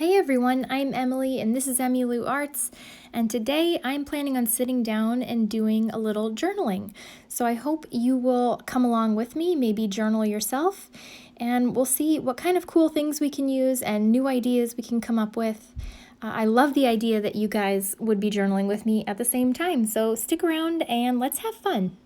Hey everyone, I'm Emily and this is Emmylou Arts, and today I'm planning on sitting down and doing a little journaling. So I hope you will come along with me, maybe journal yourself, and we'll see what kind of cool things we can use and new ideas we can come up with. I love the idea that you guys would be journaling with me at the same time, so stick around and let's have fun.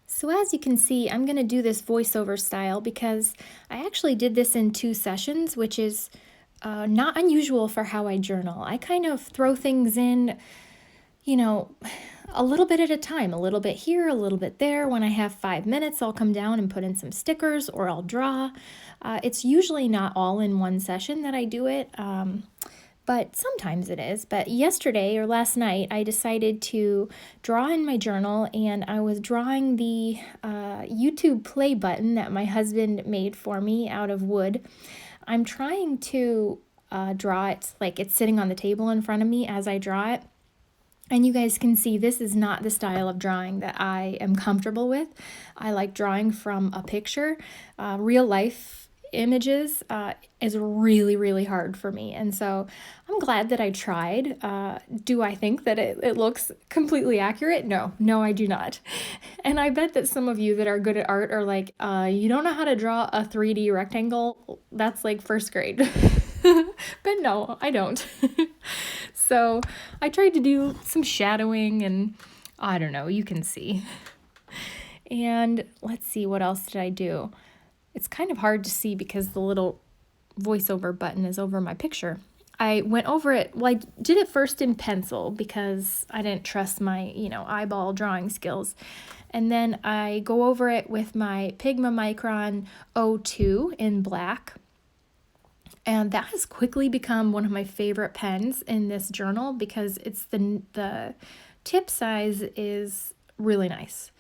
So as you can see, I'm going to do this voiceover style because I actually did this in 2 sessions, which is not unusual for how I journal. I kind of throw things in, a little bit at a time, a little bit here, a little bit there. When I have 5 minutes, I'll come down and put in some stickers or I'll draw. It's usually not all in one session that I do it. But sometimes it is. But yesterday or last night, I decided to draw in my journal, and I was drawing the YouTube play button that my husband made for me out of wood. I'm trying to draw it like it's sitting on the table in front of me as I draw it. And you guys can see this is not the style of drawing that I am comfortable with. I like drawing from a picture. Real life images is really, really hard for me. And so I'm glad that I tried. Do I think that it looks completely accurate? No, I do not. And I bet that some of you that are good at art are like, you don't know how to draw a 3D rectangle? That's like first grade. But no, I don't. So I tried to do some shadowing and I don't know, you can see. And let's see, what else did I do? It's kind of hard to see because the little voiceover button is over my picture. I went over it, well, I did it first in pencil because I didn't trust my, eyeball drawing skills. And then I go over it with my Pigma Micron 02 in black. And that has quickly become one of my favorite pens in this journal because it's the tip size is really nice.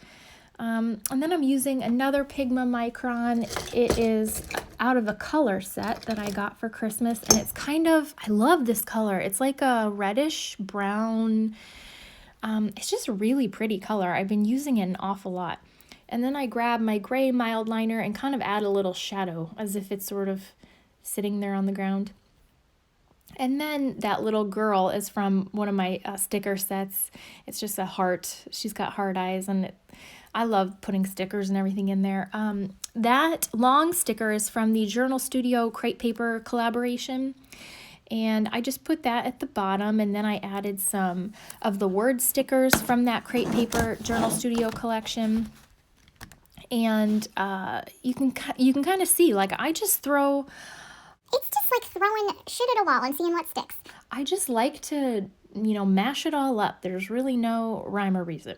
And then I'm using another Pigma Micron. It is out of a color set that I got for Christmas, and it's I love this color. It's like a reddish brown. It's just a really pretty color. I've been using it an awful lot. And then I grab my gray Mildliner and kind of add a little shadow as if it's sort of sitting there on the ground. And then that little girl is from one of my sticker sets. It's just a heart. She's got heart eyes, and I love putting stickers and everything in there. That long sticker is from the Journal Studio Crate Paper collaboration. And I just put that at the bottom, and then I added some of the word stickers from that Crate Paper Journal Studio collection. And you can kind of see, like, I just throw... It's just like throwing shit at a wall and seeing what sticks. I just like to, mash it all up. There's really no rhyme or reason.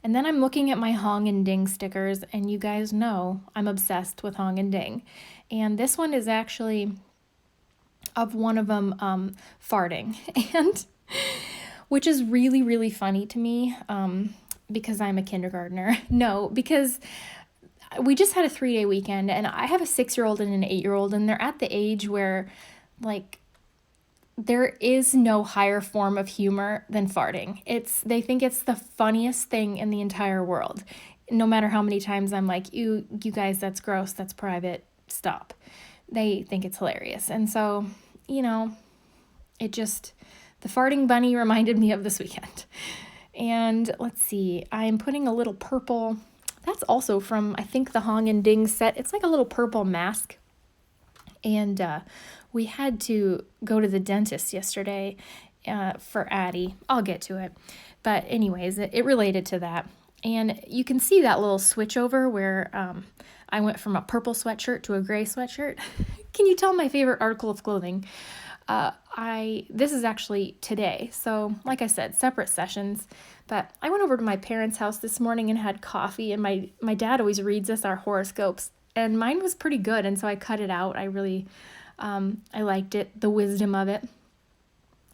And then I'm looking at my Hong and Ding stickers, and you guys know I'm obsessed with Hong and Ding. And this one is actually of one of them farting, and which is really, really funny to me because I'm a kindergartner. No, because we just had a 3-day weekend, and I have a 6-year-old and an 8-year-old, and they're at the age where, like, there is no higher form of humor than farting. They think it's the funniest thing in the entire world. No matter how many times I'm like, you guys, that's gross, that's private, stop. They think it's hilarious. And so, the farting bunny reminded me of this weekend. And let's see, I'm putting a little purple, that's also from, I think, the Hong and Ding set. It's like a little purple mask. And we had to go to the dentist yesterday for Addie. I'll get to it. But anyways, it related to that. And you can see that little switch over where I went from a purple sweatshirt to a gray sweatshirt. Can you tell my favorite article of clothing? This is actually today. So like I said, separate sessions. But I went over to my parents' house this morning and had coffee. And my dad always reads us our horoscopes. And mine was pretty good. And so I cut it out. I really... I liked it, the wisdom of it.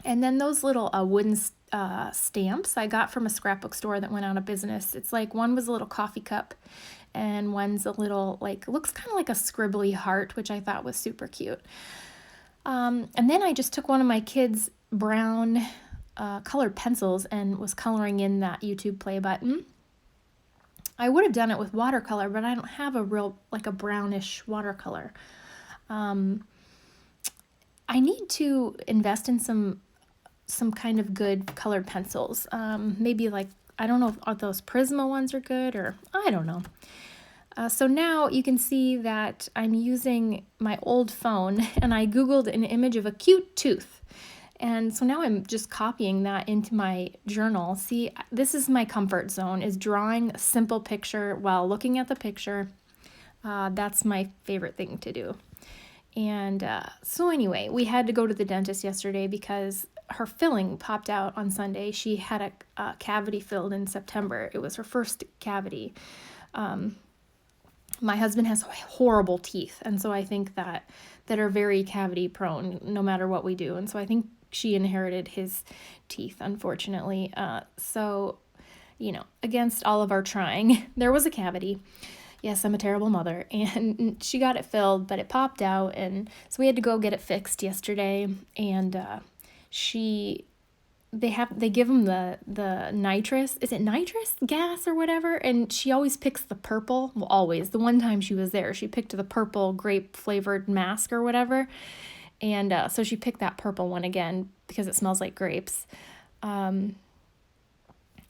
And then those little wooden stamps I got from a scrapbook store that went out of business. It's like one was a little coffee cup and one's a little, looks kind of like a scribbly heart, which I thought was super cute. And then I just took one of my kids' brown colored pencils and was coloring in that YouTube play button. I would have done it with watercolor, but I don't have a real, like a brownish watercolor. I need to invest in some kind of good colored pencils. Maybe like, I don't know if those Prisma ones are good, or I don't know. So now you can see that I'm using my old phone and I Googled an image of a cute tooth. And so now I'm just copying that into my journal. See, this is my comfort zone, is drawing a simple picture while looking at the picture. That's my favorite thing to do. And so anyway, we had to go to the dentist yesterday because her filling popped out on Sunday. She had a cavity filled in September. It was her first cavity. My husband has horrible teeth, and so I think that are very cavity prone no matter what we do. And so I think she inherited his teeth, unfortunately. So, against all of our trying, there was a cavity. Yes, I'm a terrible mother, and she got it filled, but it popped out, and so we had to go get it fixed yesterday. And they give them the nitrous, is it nitrous gas or whatever, and she always picks the purple. Well, always. The one time she was there, she picked the purple grape flavored mask or whatever, and so she picked that purple one again because it smells like grapes.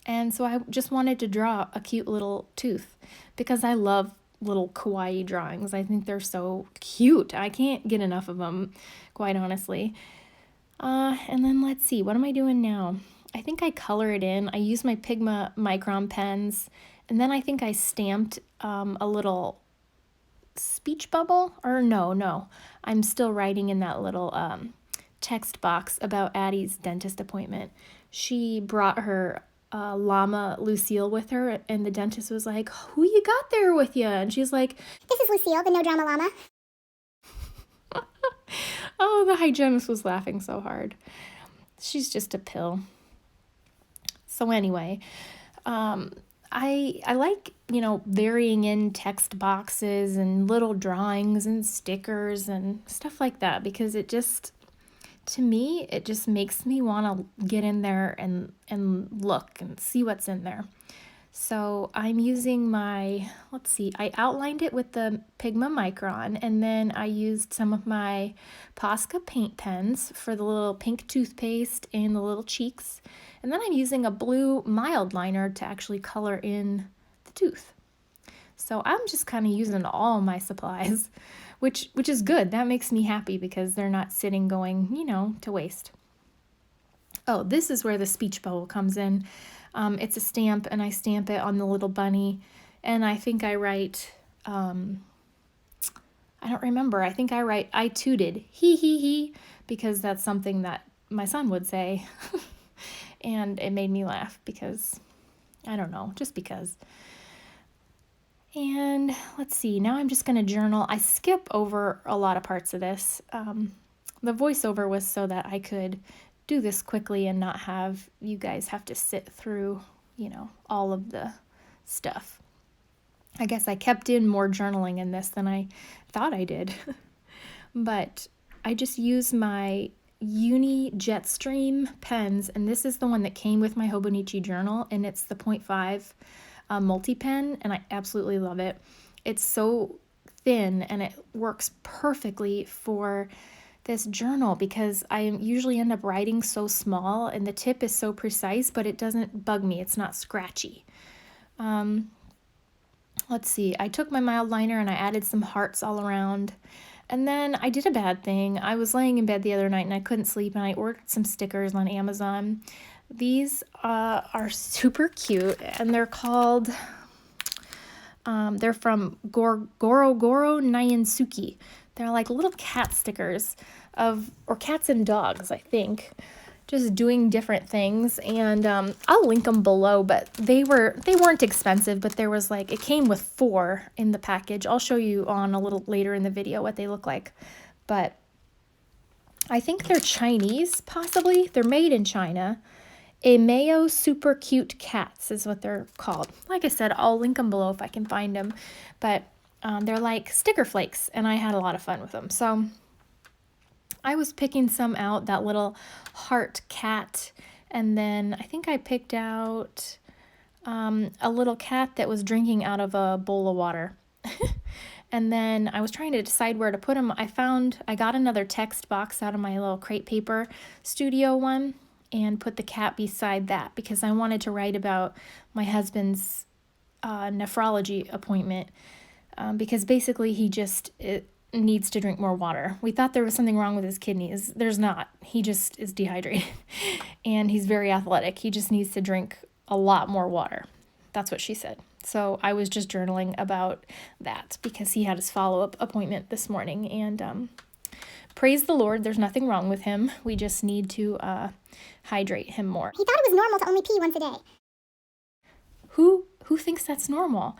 And so I just wanted to draw a cute little tooth because I love little kawaii drawings. I think they're so cute. I can't get enough of them, quite honestly. And then let's see, what am I doing now? I think I color it in. I use my Pigma Micron pens, and then I think I stamped a little speech bubble, or no. I'm still writing in that little text box about Addie's dentist appointment. She brought her llama Lucille with her, and the dentist was like, "Who you got there with you?" And she's like, This is Lucille, the no drama llama. oh, the hygienist was laughing so hard. She's just a pill. So anyway, I like, varying in text boxes and little drawings and stickers and stuff like that because it just, to me, it just makes me want to get in there and look and see what's in there. So I'm using my, I outlined it with the Pigma Micron, and then I used some of my Posca paint pens for the little pink toothpaste and the little cheeks. And then I'm using a blue Mildliner to actually color in the tooth. So I'm just kind of using all my supplies, which is good. That makes me happy because they're not sitting going, to waste. Oh, this is where the speech bubble comes in. It's a stamp, and I stamp it on the little bunny, and I think I write, I don't remember, I think I write, "I tooted, he," because that's something that my son would say, and it made me laugh because, I don't know, just because. And let's see, now I'm just going to journal. I skip over a lot of parts of this. The voiceover was so that I could do this quickly and not have you guys have to sit through, all of the stuff. I guess I kept in more journaling in this than I thought I did. But I just use my Uni Jetstream pens, and this is the one that came with my Hobonichi journal, and it's the 0.5 multi-pen, and I absolutely love it. It's so thin, and it works perfectly for this journal because I usually end up writing so small and the tip is so precise, but it doesn't bug me. It's not scratchy. Let's see. I took my Mildliner and I added some hearts all around. And then I did a bad thing. I was laying in bed the other night and I couldn't sleep, and I ordered some stickers on Amazon. These are super cute, and they're called, they're from Goro Nyansuki. They're like little cat stickers or cats and dogs, I think, just doing different things. And I'll link them below, but they weren't expensive, but there was it came with 4 in the package. I'll show you on a little later in the video what they look like. But I think they're Chinese, possibly. They're made in China. Aimeio Super Cute Cats is what they're called. Like I said, I'll link them below if I can find them. But they're like sticker flakes, and I had a lot of fun with them. So I was picking some out, that little heart cat, and then I think I picked out a little cat that was drinking out of a bowl of water. And then I was trying to decide where to put him. I got another text box out of my little crate paper studio one and put the cat beside that because I wanted to write about my husband's nephrology appointment because basically he just needs to drink more water. We thought there was something wrong with his kidneys. There's not. He just is dehydrated and he's very athletic. He just needs to drink a lot more water. That's what she said. So I was just journaling about that because he had his follow-up appointment this morning. And praise the Lord, there's nothing wrong with him. We just need to hydrate him more. He thought it was normal to only pee once a day. Who thinks that's normal?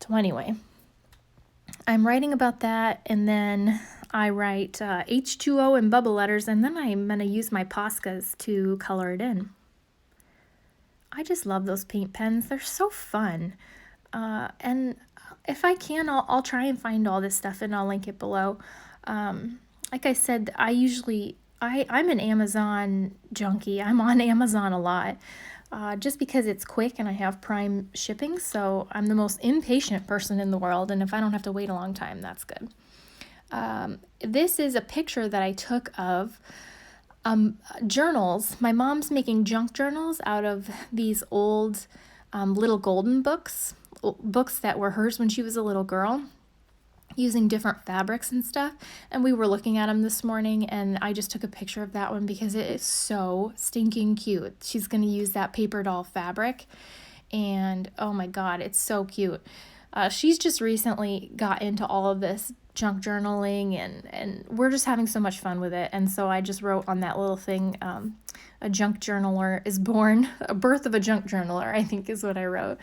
So anyway, I'm writing about that, and then I write H2O in bubble letters, and then I'm going to use my Poscas to color it in. I just love those paint pens. They're so fun. And if I can, I'll try and find all this stuff and I'll link it below. Like I said, I'm an Amazon junkie. I'm on Amazon a lot just because it's quick and I have Prime shipping. So I'm the most impatient person in the world. And if I don't have to wait a long time, that's good. This is a picture that I took of journals. My mom's making junk journals out of these old little golden books that were hers when she was a little girl, using different fabrics and stuff. And we were looking at them this morning, and I just took a picture of that one because it is so stinking cute. She's going to use that paper doll fabric, and oh my God, it's so cute. She's just recently got into all of this junk journaling, and we're just having so much fun with it. And so I just wrote on that little thing, a junk journaler is born, a birth of a junk journaler, I think is what I wrote,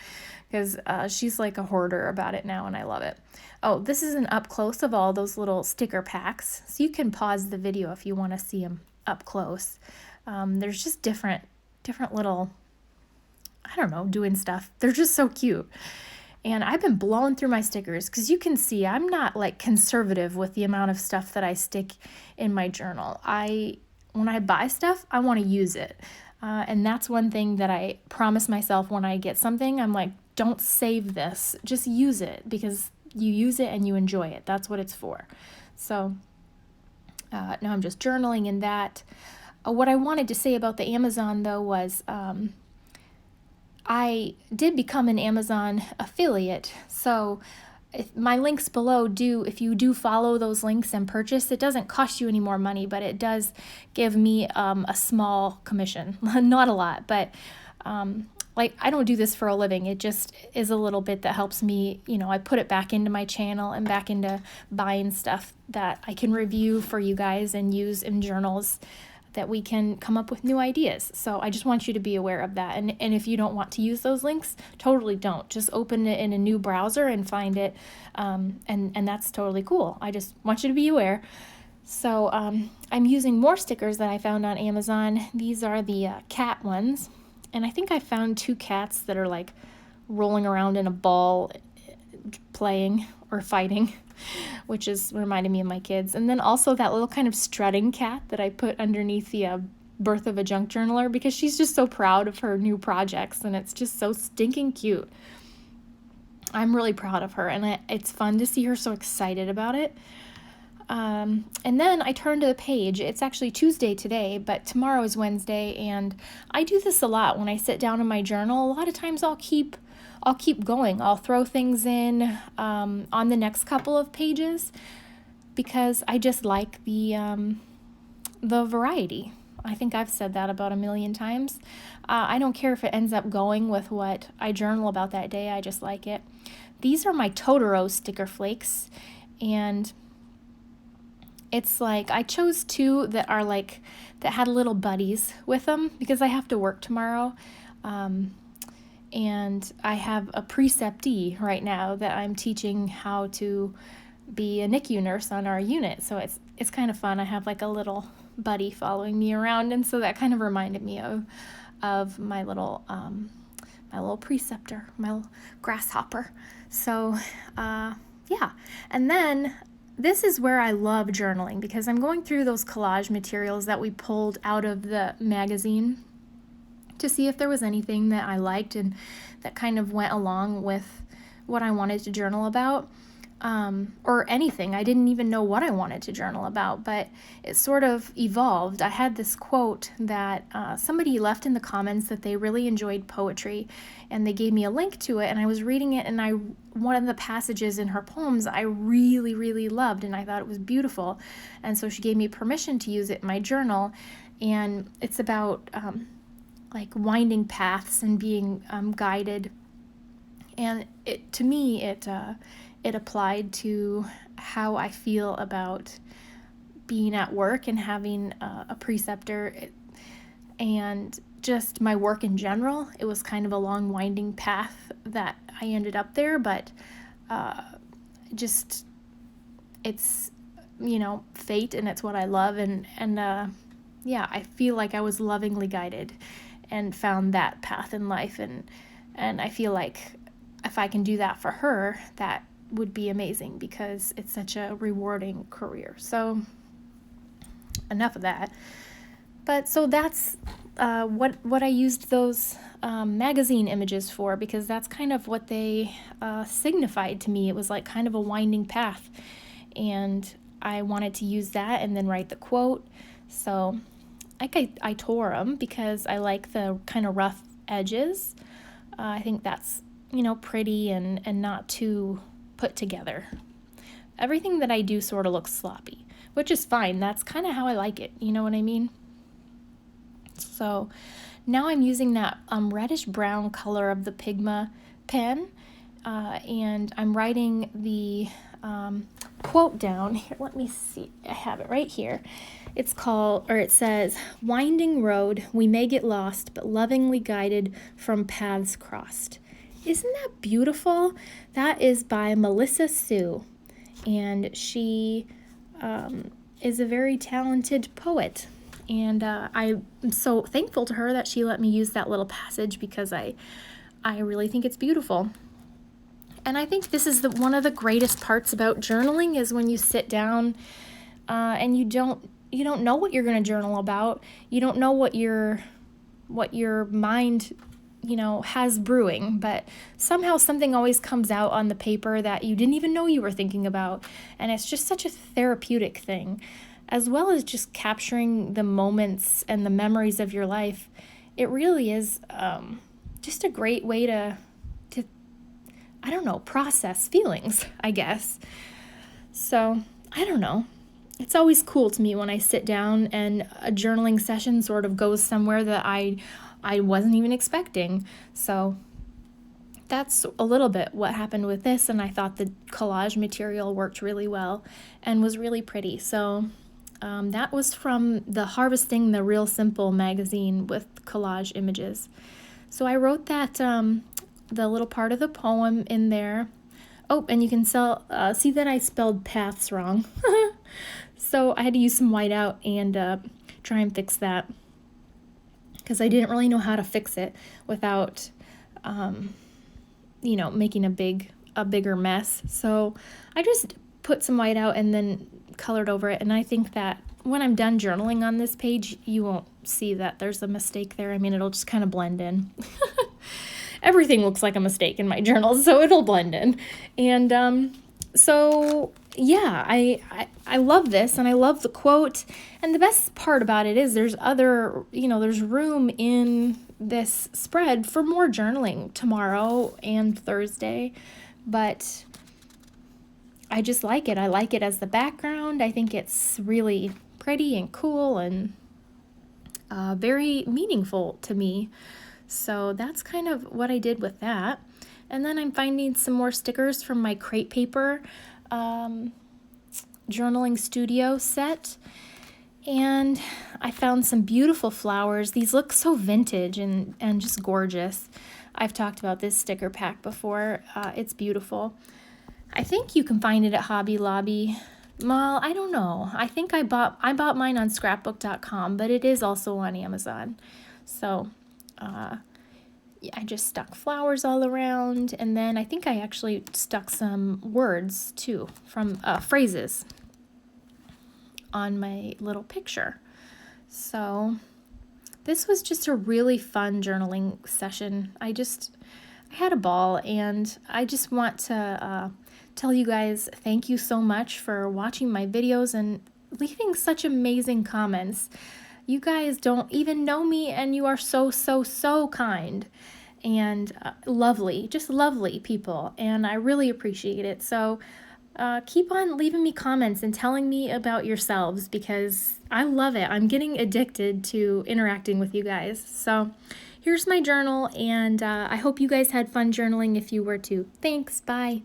because she's like a hoarder about it now, and I love it. Oh, this is an up close of all those little sticker packs, so you can pause the video if you want to see them up close. There's just different little, I don't know, doing stuff. They're just so cute. And I've been blowing through my stickers because you can see I'm not like conservative with the amount of stuff that I stick in my journal. When I buy stuff, I want to use it. And that's one thing that I promise myself when I get something. I'm like, don't save this. Just use it because you use it and you enjoy it. That's what it's for. So now I'm just journaling in that. What I wanted to say about the Amazon, though, was I did become an Amazon affiliate, so my links below if you do follow those links and purchase, it doesn't cost you any more money, but it does give me a small commission. Not a lot, but like I don't do this for a living. It just is a little bit that helps me, I put it back into my channel and back into buying stuff that I can review for you guys and use in journals that we can come up with new ideas. So I just want you to be aware of that. And if you don't want to use those links, totally don't. Just open it in a new browser and find it. And that's totally cool. I just want you to be aware. So I'm using more stickers that I found on Amazon. These are the cat ones. And I think I found 2 cats that are like rolling around in a ball playing or fighting, which is reminding me of my kids. And then also that little kind of strutting cat that I put underneath the birth of a junk journaler because she's just so proud of her new projects and it's just so stinking cute. I'm really proud of her and it's fun to see her so excited about it. And then I turned to the page. It's actually Tuesday today, but tomorrow is Wednesday, and I do this a lot when I sit down in my journal. A lot of times I'll keep going. I'll throw things in on the next couple of pages because I just like the variety. I think I've said that about 1,000,000 times. I don't care if it ends up going with what I journal about that day. I just like it. These are my Totoro sticker flakes, and it's like I chose 2 that are like that had little buddies with them because I have to work tomorrow. And I have a preceptee right now that I'm teaching how to be a NICU nurse on our unit. So it's kind of fun. I have like a little buddy following me around, and so that kind of reminded me of my little preceptor, my little grasshopper. So yeah, and then this is where I love journaling, because I'm going through those collage materials that we pulled out of the magazine to see if there was anything that I liked and that kind of went along with what I wanted to journal about, or anything. I didn't even know what I wanted to journal about, but it sort of evolved. I had this quote that somebody left in the comments that they really enjoyed poetry, and they gave me a link to it, and I was reading it, and one of the passages in her poems I really, really loved, and I thought it was beautiful, and so she gave me permission to use it in my journal, and it's about like winding paths and being guided. And to me, it applied to how I feel about being at work and having a preceptor, and just my work in general. It was kind of a long winding path that I ended up there, but just it's, fate, and it's what I love, and yeah, I feel like I was lovingly guided and found that path in life, and I feel like if I can do that for her, that would be amazing, because it's such a rewarding career. So enough of that. But so that's what I used those magazine images for, because that's kind of what they signified to me. It was like kind of a winding path, and I wanted to use that and then write the quote. So I tore them because I like the kind of rough edges. I think that's, pretty and not too put together. Everything that I do sort of looks sloppy, which is fine. That's kind of how I like it. You know what I mean? So now I'm using that reddish brown color of the Pigma pen, and I'm writing the quote down. Here, let me see. I have it right here. It says, "Winding road, we may get lost, but lovingly guided from paths crossed." Isn't that beautiful? That is by Melissa Sue, and she is a very talented poet. And I'm so thankful to her that she let me use that little passage, because I really think it's beautiful. And I think this is one of the greatest parts about journaling, is when you sit down and you don't know what you're going to journal about. You don't know what your mind has brewing, but somehow something always comes out on the paper that you didn't even know you were thinking about. And it's just such a therapeutic thing, as well as just capturing the moments and the memories of your life. It really is just a great way to I don't know, process feelings, I guess. So, I don't know. It's always cool to me when I sit down and a journaling session sort of goes somewhere that I wasn't even expecting. So that's a little bit what happened with this, and I thought the collage material worked really well and was really pretty. So that was from the Harvesting the Real Simple magazine with collage images. So I wrote that the little part of the poem in there. Oh, and you can see that I spelled paths wrong. So I had to use some whiteout and try and fix that, because I didn't really know how to fix it without, making a bigger mess. So I just put some whiteout and then colored over it. And I think that when I'm done journaling on this page, you won't see that there's a mistake there. I mean, it'll just kind of blend in. Everything looks like a mistake in my journal, so it'll blend in. And so yeah, I love this, and I love the quote. And the best part about it is there's room in this spread for more journaling tomorrow and Thursday, but I just like it. I like it as the background. I think it's really pretty and cool and very meaningful to me. So that's kind of what I did with that. And then I'm finding some more stickers from my crepe paper journaling studio set. And I found some beautiful flowers. These look so vintage and just gorgeous. I've talked about this sticker pack before. It's beautiful. I think you can find it at Hobby Lobby. Well, I don't know. I think I bought mine on scrapbook.com, but it is also on Amazon. So I just stuck flowers all around, and then I think I actually stuck some words too from phrases on my little picture. So this was just a really fun journaling session. I had a ball, and I just want to tell you guys thank you so much for watching my videos and leaving such amazing comments. You guys don't even know me, and you are so, so, so kind and lovely, just lovely people, and I really appreciate it. So keep on leaving me comments and telling me about yourselves, because I love it. I'm getting addicted to interacting with you guys. So here's my journal, and I hope you guys had fun journaling if you were to. Thanks, bye.